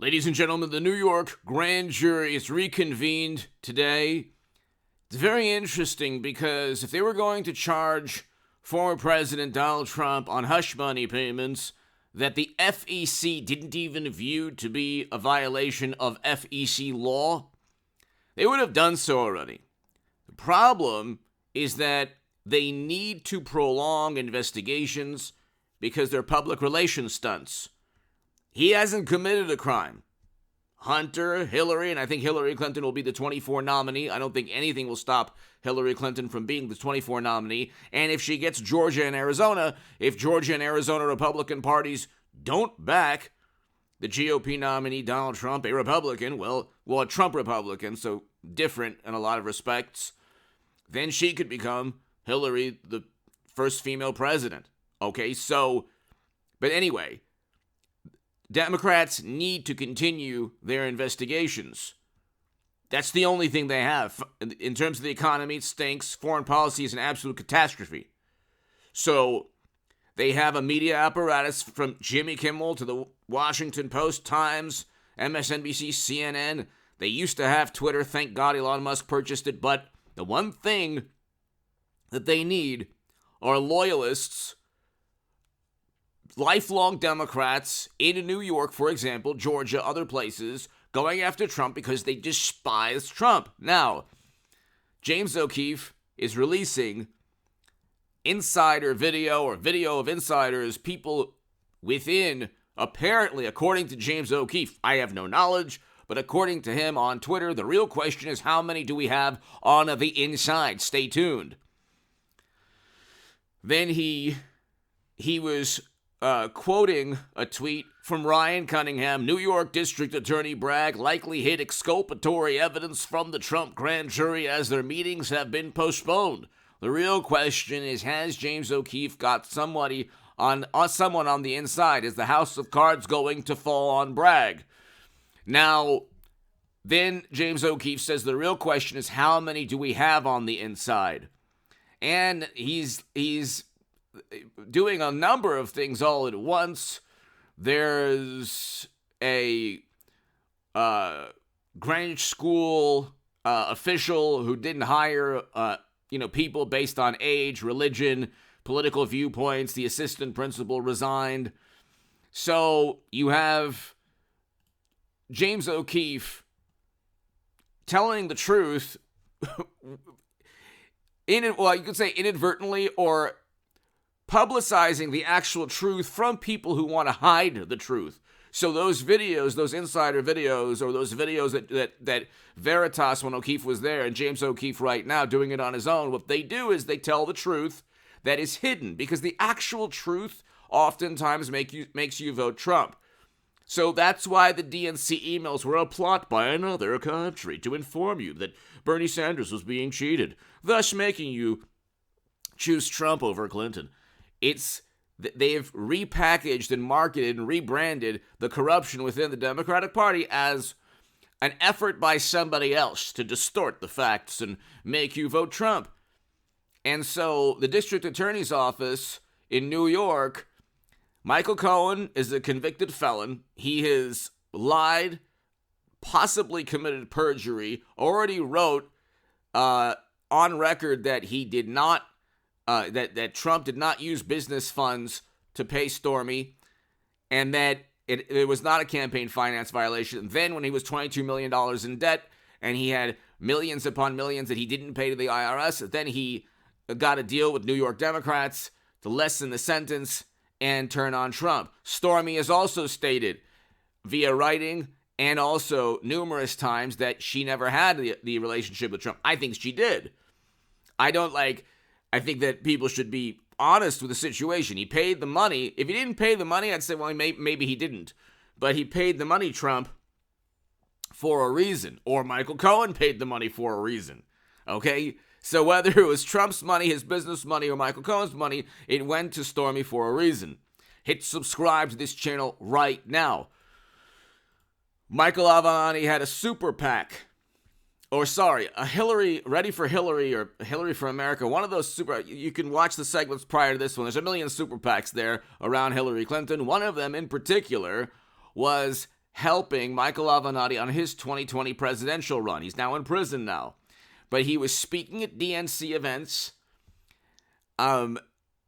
Ladies and gentlemen, the New York grand jury is reconvened today. It's very interesting because if they were going to charge former President Donald Trump on hush money payments that the FEC didn't even view to be a violation of FEC law, they would have done so already. The problem is that they need to prolong investigations because they're public relations stunts. He hasn't committed a crime. Hunter, Hillary, and I think Hillary Clinton will be the 24 nominee. I don't think anything will stop Hillary Clinton from being the 24 nominee. And if she gets Georgia and Arizona, if Georgia and Arizona Republican parties don't back the GOP nominee, Donald Trump, a Republican, well, a Trump Republican, so different in a lot of respects, then she could become Hillary, the first female president. Okay, so, but anyway, Democrats need to continue their investigations. That's the only thing they have. In terms of the economy, it stinks. Foreign policy is an absolute catastrophe. So they have a media apparatus from Jimmy Kimmel to the Washington Post, Times, MSNBC, CNN. They used to have Twitter. Thank God Elon Musk purchased it. But the one thing that they need are loyalists, lifelong Democrats in New York, for example, Georgia, other places, going after Trump because they despise Trump. Now, James O'Keefe is releasing insider video or video of insiders, people within, apparently, according to James O'Keefe, I have no knowledge, but according to him on Twitter, the real question is how many do we have on the inside? Stay tuned. Then he was quoting a tweet from Ryan Cunningham, New York District Attorney brag likely hid exculpatory evidence from the Trump grand jury as their meetings have been postponed. The real question is, has James O'Keefe got someone on the inside? Is the house of cards going to fall on Bragg? Now, then James O'Keefe says the real question is how many do we have on the inside? And he's doing a number of things all at once. There's a Greenwich School official who didn't hire people based on age, religion, political viewpoints. The assistant principal resigned. So you have James O'Keefe telling the truth, you could say inadvertently, or publicizing the actual truth from people who want to hide the truth. So those videos, those insider videos, or those videos that Veritas, when O'Keefe was there, and James O'Keefe right now doing it on his own, what they do is they tell the truth that is hidden, because the actual truth oftentimes makes you vote Trump. So that's why the DNC emails were a plot by another country to inform you that Bernie Sanders was being cheated, thus making you choose Trump over Clinton. They've repackaged and marketed and rebranded the corruption within the Democratic Party as an effort by somebody else to distort the facts and make you vote Trump. And so the district attorney's office in New York, Michael Cohen is a convicted felon. He has lied, possibly committed perjury, already wrote on record that he did not that Trump did not use business funds to pay Stormy, and that it was not a campaign finance violation. Then when he was $22 million in debt, and he had millions upon millions that he didn't pay to the IRS, then he got a deal with New York Democrats to lessen the sentence and turn on Trump. Stormy has also stated via writing and also numerous times that she never had the relationship with Trump. I think she did. I think that people should be honest with the situation. He paid the money. If he didn't pay the money, I'd say, well, maybe he didn't. But he paid the money, Trump, for a reason. Or Michael Cohen paid the money for a reason. Okay? So whether it was Trump's money, his business money, or Michael Cohen's money, it went to Stormy for a reason. Hit subscribe to this channel right now. Michael Avenatti had a super PAC. A Hillary, Ready for Hillary, or Hillary for America, one of those you can watch the segments prior to this one. There's a million super PACs there around Hillary Clinton. One of them in particular was helping Michael Avenatti on his 2020 presidential run. He's now in prison now. But he was speaking at DNC events.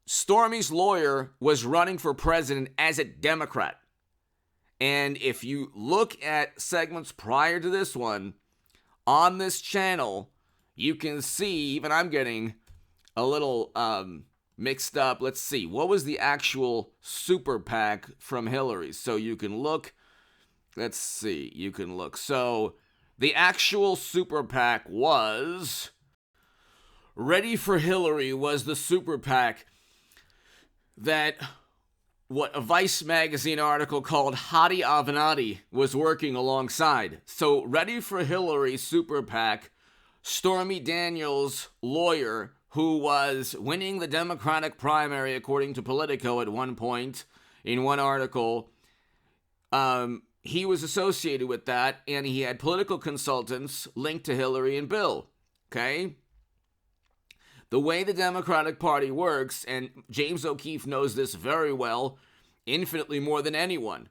Stormy's lawyer was running for president as a Democrat. And if you look at segments prior to this one, on this channel, you can see, even I'm getting a little mixed up. Let's see, what was the actual super PAC from Hillary? So you can look, let's see, you can look. So the actual super PAC was, Ready for Hillary was the super PAC that what a Vice magazine article called Hadi Avenatti was working alongside. So Ready for Hillary super PAC, Stormy Daniels' lawyer, who was winning the Democratic primary according to Politico at one point in one article, he was associated with that, and he had political consultants linked to Hillary and Bill, okay? The way the Democratic Party works, and James O'Keefe knows this very well, infinitely more than anyone,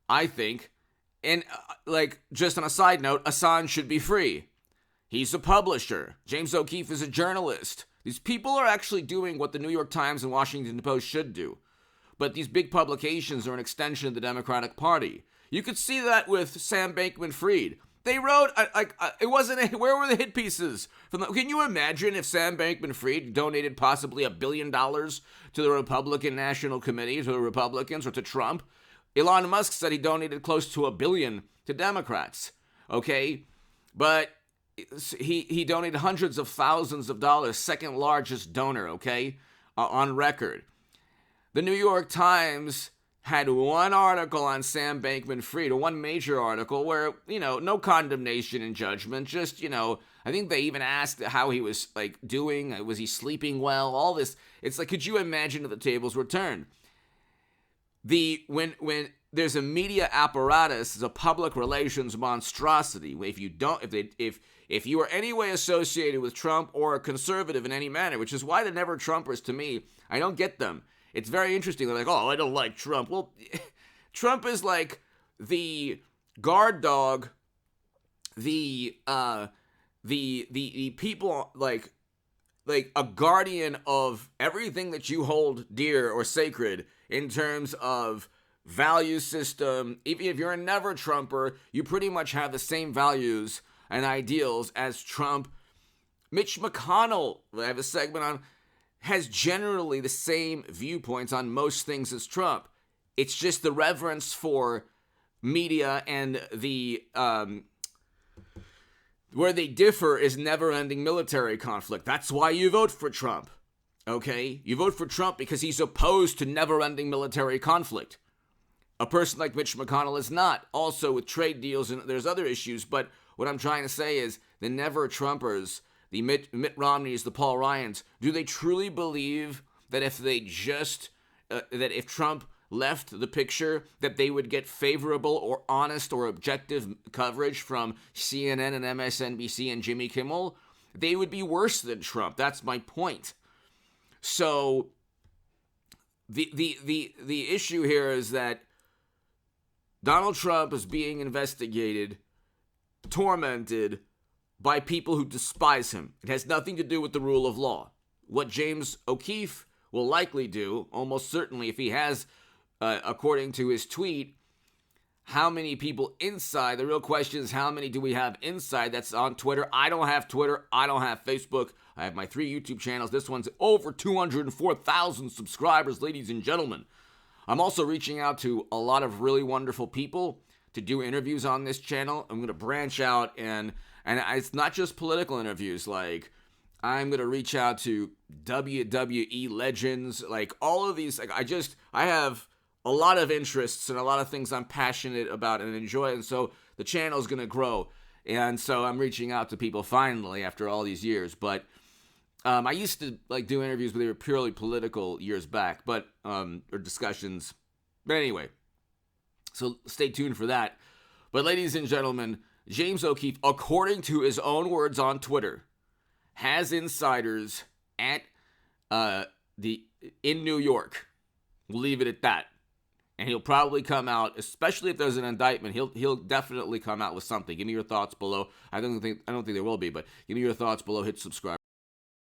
I think, and just on a side note, Assange should be free. He's a publisher. James O'Keefe is a journalist. These people are actually doing what the New York Times and Washington Post should do. But these big publications are an extension of the Democratic Party. You could see that with Sam Bankman-Fried. They wrote, it wasn't, where were the hit pieces? Can you imagine if Sam Bankman-Fried donated possibly $1 billion to the Republican National Committee, to the Republicans, or to Trump? Elon Musk said he donated close to $1 billion to Democrats, okay? But he donated hundreds of thousands of dollars, second largest donor, okay, on record. The New York Times had one article on Sam Bankman-Fried, one major article where, no condemnation and judgment, just, I think they even asked how he was, doing, was he sleeping well, all this. It's like, could you imagine if the tables were turned? When there's a media apparatus, it's a public relations monstrosity. If you are any way associated with Trump or a conservative in any manner, which is why the Never Trumpers, to me, I don't get them. It's very interesting. They're like, oh, I don't like Trump. Well, Trump is like the guard dog, the people, like a guardian of everything that you hold dear or sacred in terms of value system. Even if you're a Never Trumper, you pretty much have the same values and ideals as Trump. Mitch McConnell, I have a segment on, has generally the same viewpoints on most things as Trump. It's just the reverence for media and the where they differ is never-ending military conflict. That's why you vote for Trump, okay? You vote for Trump because he's opposed to never-ending military conflict. A person like Mitch McConnell is not. Also with trade deals, and there's other issues, but what I'm trying to say is the Never-Trumpers, the Mitt Romneys, the Paul Ryans, do they truly believe that if they just, that if Trump left the picture, that they would get favorable or honest or objective coverage from CNN and MSNBC and Jimmy Kimmel? They would be worse than Trump. That's my point. So the issue here is that Donald Trump is being investigated, tormented by people who despise him. It has nothing to do with the rule of law. What James O'Keefe will likely do, almost certainly, if he has, according to his tweet, how many people inside, the real question is how many do we have inside that's on Twitter? I don't have Twitter. I don't have Facebook. I have my 3 YouTube channels. This one's over 204,000 subscribers, ladies and gentlemen. I'm also reaching out to a lot of really wonderful people to do interviews on this channel. I'm going to branch out and it's not just political interviews. Like, I'm going to reach out to WWE legends, like all of these. Like, I have a lot of interests and a lot of things I'm passionate about and enjoy. And so the channel is going to grow. And so I'm reaching out to people finally after all these years. But I used to do interviews, but they were purely political years back, but or discussions. But anyway, so stay tuned for that. But ladies and gentlemen, James O'Keefe, according to his own words on Twitter, has insiders at in New York. We'll leave it at that. and he'll probably come out, especially if there's an indictment, he'll definitely come out with something. Give me your thoughts below. I don't think there will be, but give me your thoughts below. Hit subscribe.